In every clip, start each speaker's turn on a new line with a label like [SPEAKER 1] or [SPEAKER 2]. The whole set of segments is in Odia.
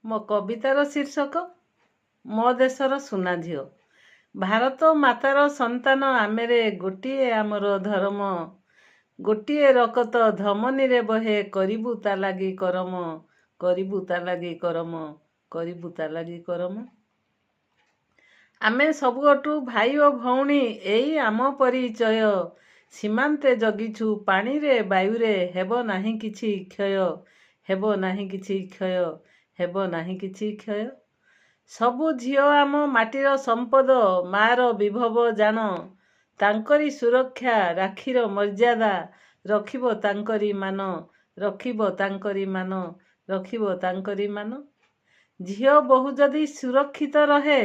[SPEAKER 1] ମୋ କବିତାର ଶୀର୍ଷକ ମୋ ଦେଶର ସୁନା ଝିଅ। ଭାରତ ମାତାର ସନ୍ତାନ ଆମେରେ, ଗୋଟିଏ ଆମର ଧର୍ମ, ଗୋଟିଏ ରକତ ଧମନୀରେ ବହେ, କରିବୁ ତା ଲାଗି କରମ, କରିବୁ ତା ଲାଗି କରମ, କରିବୁ ତା ଲାଗି କରମ। ଆମେ ସବୁଠୁ ଭାଇ ଓ ଭଉଣୀ, ଏଇ ଆମ ପରିଚୟ। ସୀମାନ୍ତେ ଜଗିଛୁ ପାଣିରେ ବାୟୁରେ, ହେବ ନାହିଁ କିଛି କ୍ଷୟ, ହେବ ନାହିଁ କିଛି କ୍ଷୟ, ହେବ ନାହିଁ କିଛି କ୍ଷୟ। ସବୁ ଝିଅ ଆମ ମାଟିର ସମ୍ପଦ, ମାର ବିଭବ ଜାଣ, ତାଙ୍କରି ସୁରକ୍ଷା ରାକ୍ଷୀର ମର୍ଯ୍ୟାଦା, ରଖିବ ତାଙ୍କରି ମାନ, ରଖିବ ତାଙ୍କରି ମାନ, ରଖିବ ତାଙ୍କରି ମାନ। ଝିଅ ବୋହୂ ଯଦି ସୁରକ୍ଷିତ ରହେ,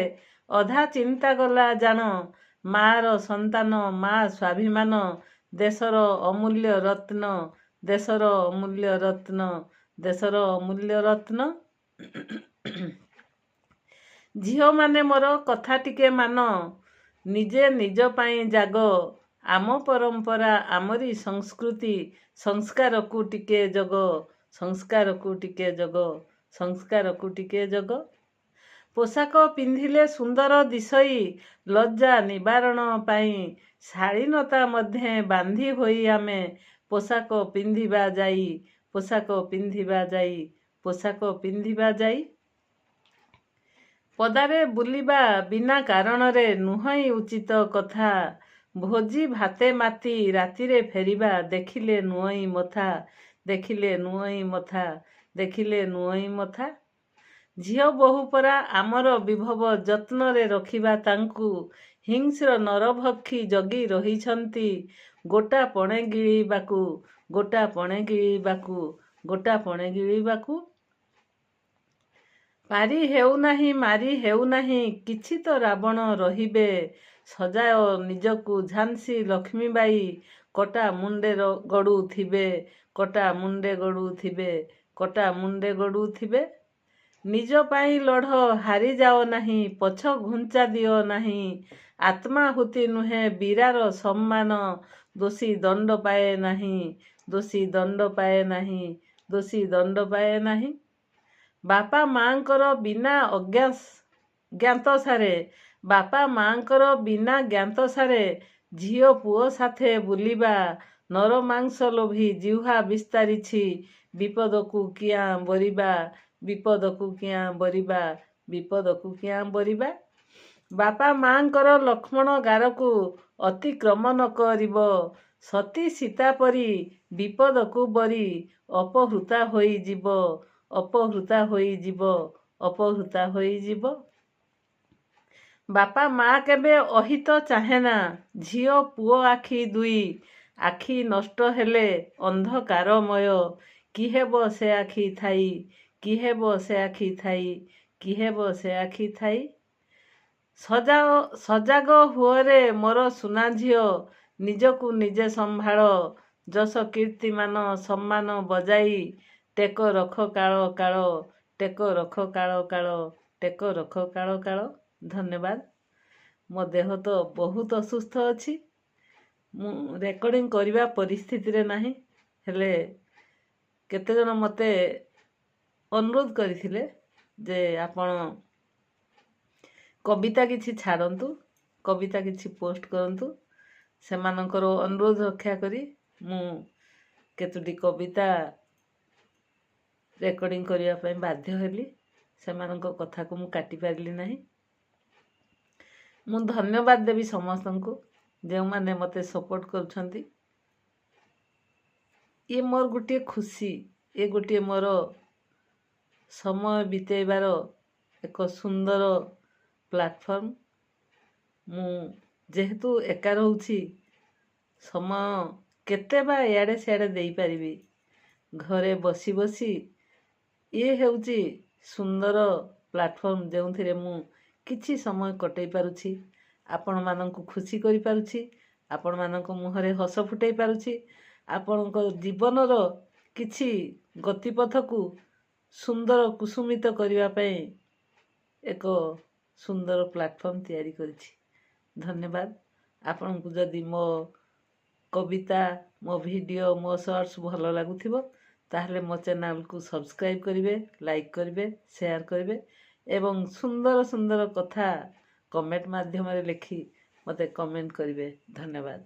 [SPEAKER 1] ଅଧା ଚିନ୍ତା ଗଲା ଜାଣ, ମାର ସନ୍ତାନ ମା ସ୍ୱାଭିମାନ, ଦେଶର ଅମୂଲ୍ୟ ରତ୍ନ, ଦେଶର ଅମୂଲ୍ୟ ରତ୍ନ, ଦେଶର ଅମୂଲ୍ୟ ରତ୍ନ। ଝିଅମାନେ ମୋର କଥା ଟିକେ ମାନ, ନିଜେ ନିଜ ପାଇଁ ଜାଗ, ଆମ ପରମ୍ପରା ଆମରି ସଂସ୍କୃତି, ସଂସ୍କାରକୁ ଟିକେ ଜଗ, ସଂସ୍କାରକୁ ଟିକେ ଜଗ, ସଂସ୍କାରକୁ ଟିକେ ଜଗ। ପୋଷାକ ପିନ୍ଧିଲେ ସୁନ୍ଦର ଦିଶଇ, ଲଜ୍ଜା ନିବାରଣ ପାଇଁ, ଶାଳୀନତା ମଧ୍ୟେ ବାନ୍ଧି ହୋଇ ଆମେ, ପୋଷାକ ପିନ୍ଧିବା ଯାଇ, ପୋଷାକ ପିନ୍ଧିବା ଯାଇ, ପୋଷାକ ପିନ୍ଧିବା ଯାଇ। ପଦାରେ ବୁଲିବା ବିନା କାରଣରେ ନୁହଁଇ ଉଚିତ କଥା, ଭୋଜି ଭାତେ ମାତି ରାତିରେ ଫେରିବା, ଦେଖିଲେ ନୁହଁଇ ମଥା, ଦେଖିଲେ ନୁହଁଇ ମଥା, ଦେଖିଲେ ନୁହଁଇ ମଥା। ଝିଅ ବୋହୂ ପରା ଆମର ବିଭବ, ଯତ୍ନରେ ରଖିବା ତାଙ୍କୁ, ହିଂସ୍ର ନରଭକ୍ଷୀ ଜଗି ରହିଛନ୍ତି, ଗୋଟା ପଣେ ଗିଳିବାକୁ, ଗୋଟା ପଣେ ଗିଳିବାକୁ, ଗୋଟା ପଣେ ଗିଳିବାକୁ। ପାରି ହେଉନାହିଁ ମାରି ହେଉନାହିଁ, କିଛି ତ ରାବଣ ରହିବେ, ସଜାଅ ନିଜକୁ ଝାନ୍ସୀ ଲକ୍ଷ୍ମୀବାଇ, କଟା ମୁଣ୍ଡେ ଗଡ଼ୁଥିବେ, କଟା ମୁଣ୍ଡେ ଗଡ଼ୁଥିବେ, କଟା ମୁଣ୍ଡେ ଗଡ଼ୁଥିବେ। ନିଜ ପାଇଁ ଲଢ଼ ହାରିଯାଅ ନାହିଁ, ପଛ ଘୁଞ୍ଚା ଦିଅ ନାହିଁ, ଆତ୍ମାହୁତି ନୁହେଁ ବୀରାର ସମ୍ମାନ, ଦୋଷୀ ଦଣ୍ଡ ପାଏ ନାହିଁ, ଦୋଷୀ ଦଣ୍ଡ ପାଏ ନାହିଁ, ଦୋଷୀ ଦଣ୍ଡ ପାଏ ନାହିଁ। ବାପା ମାଙ୍କର ବିନା ଜ୍ଞାତସାରେ, ବାପା ମାଙ୍କର ବିନା ଜ୍ଞାତସାରେ, ଝିଅ ପୁଅ ସାଥେ ବୁଲିବା, ନରମାଂସ ଲୋଭୀ ଜିହ୍ୱା ବିସ୍ତାରିଛି, ବିପଦକୁ କିଆଁ ବରିବା, ବିପଦକୁ କିଆଁ ବରିବା, ବିପଦକୁ କିଆଁ ବରିବା। ବାପା ମାଙ୍କର ଲକ୍ଷ୍ମଣ ଗାରକୁ ଅତିକ୍ରମ ନ କରିବ, ସତୀ ସୀତା ପରି ବିପଦକୁ ବରି, ଅପହୃତା ହୋଇଯିବ, ଅପହୃତା ହୋଇଯିବ, ଅପହୃତା ହୋଇଯିବ। ବାପା ମା କେବେ ଅହିତ ଚାହେଁନା, ଝିଅ ପୁଅ ଆଖି ଦୁଇ, ଆଖି ନଷ୍ଟ ହେଲେ ଅନ୍ଧକାରମୟ, କି ହେବ ସେ ଆଖି ଥାଇ, କି ହେବ ସେ ଆଖି ଥାଇ, କି ହେବ ସେ ଆଖି ଥାଇ। ସଜାଗ ହୁଅରେ ମୋର ସୁନା ଝିଅ, ନିଜକୁ ନିଜେ ସମ୍ଭାଳ, ଯଶ କୀର୍ତ୍ତିମାନ ସମ୍ମାନ ବଜାଇ, ଟେକ ରଖ କାଳ କାଳ, ଟେକ ରଖ କାଳ କାଳ, ଟେକ ରଖ କାଳ କାଳ। ଧନ୍ୟବାଦ। ମୋ ଦେହ ତ ବହୁତ ଅସୁସ୍ଥ ଅଛି, ମୁଁ ରେକର୍ଡ଼ିଂ କରିବା ପରିସ୍ଥିତିରେ ନାହିଁ, ହେଲେ କେତେଜଣ ମୋତେ ଅନୁରୋଧ କରିଥିଲେ ଯେ ଆପଣ କବିତା କିଛି ଛାଡ଼ନ୍ତୁ, କବିତା କିଛି ପୋଷ୍ଟ କରନ୍ତୁ। ସେମାନଙ୍କର ଅନୁରୋଧ ରକ୍ଷା କରି ମୁଁ କେତୋଟି କବିତା ରେକର୍ଡ଼ିଂ କରିବା ପାଇଁ ବାଧ୍ୟ ହେଲି। ସେମାନଙ୍କ କଥାକୁ ମୁଁ କାଟିପାରିଲି ନାହିଁ। ମୁଁ ଧନ୍ୟବାଦ ଦେବି ସମସ୍ତଙ୍କୁ ଯେଉଁମାନେ ମୋତେ ସପୋର୍ଟ କରୁଛନ୍ତି। ଇଏ ମୋର ଗୋଟିଏ ଖୁସି, ଏ ଗୋଟିଏ ମୋର ସମୟ ବିତେଇବାର ଏକ ସୁନ୍ଦର ପ୍ଲାଟଫର୍ମ। ମୁଁ ଯେହେତୁ ଏକା ରହୁଛି, ସମୟ କେତେ ବା ଇଆଡ଼େ ସିଆଡ଼େ ଦେଇପାରିବି, ଘରେ ବସି ବସି ଇଏ ହେଉଛି ସୁନ୍ଦର ପ୍ଲାଟଫର୍ମ, ଯେଉଁଥିରେ ମୁଁ କିଛି ସମୟ କଟେଇ ପାରୁଛି, ଆପଣମାନଙ୍କୁ ଖୁସି କରିପାରୁଛି, ଆପଣମାନଙ୍କ ମୁହଁରେ ହସ ଫୁଟେଇ ପାରୁଛି, ଆପଣଙ୍କ ଜୀବନର କିଛି ଗତିପଥକୁ ସୁନ୍ଦର କୁସୁମିତ କରିବା ପାଇଁ ଏକ ସୁନ୍ଦର ପ୍ଲାଟଫର୍ମ ତିଆରି କରିଛି। ଧନ୍ୟବାଦ। ଆପଣଙ୍କୁ ଯଦି ମୋ କବିତା, ମୋ ଭିଡ଼ିଓ, ମୋ ସର୍ଟସ୍ ଭଲ ଲାଗୁଥିବ ତାହେଲେ ମୋ ଚ୍ୟାନେଲକୁ ସବସ୍କ୍ରାଇବ୍ କରିବେ, ଲାଇକ୍ କରିବେ, ସେୟାର କରିବେ ଏବଂ ସୁନ୍ଦର ସୁନ୍ଦର କଥା କମେଣ୍ଟ ମାଧ୍ୟମରେ ଲେଖି ମୋତେ କମେଣ୍ଟ କରିବେ। ଧନ୍ୟବାଦ।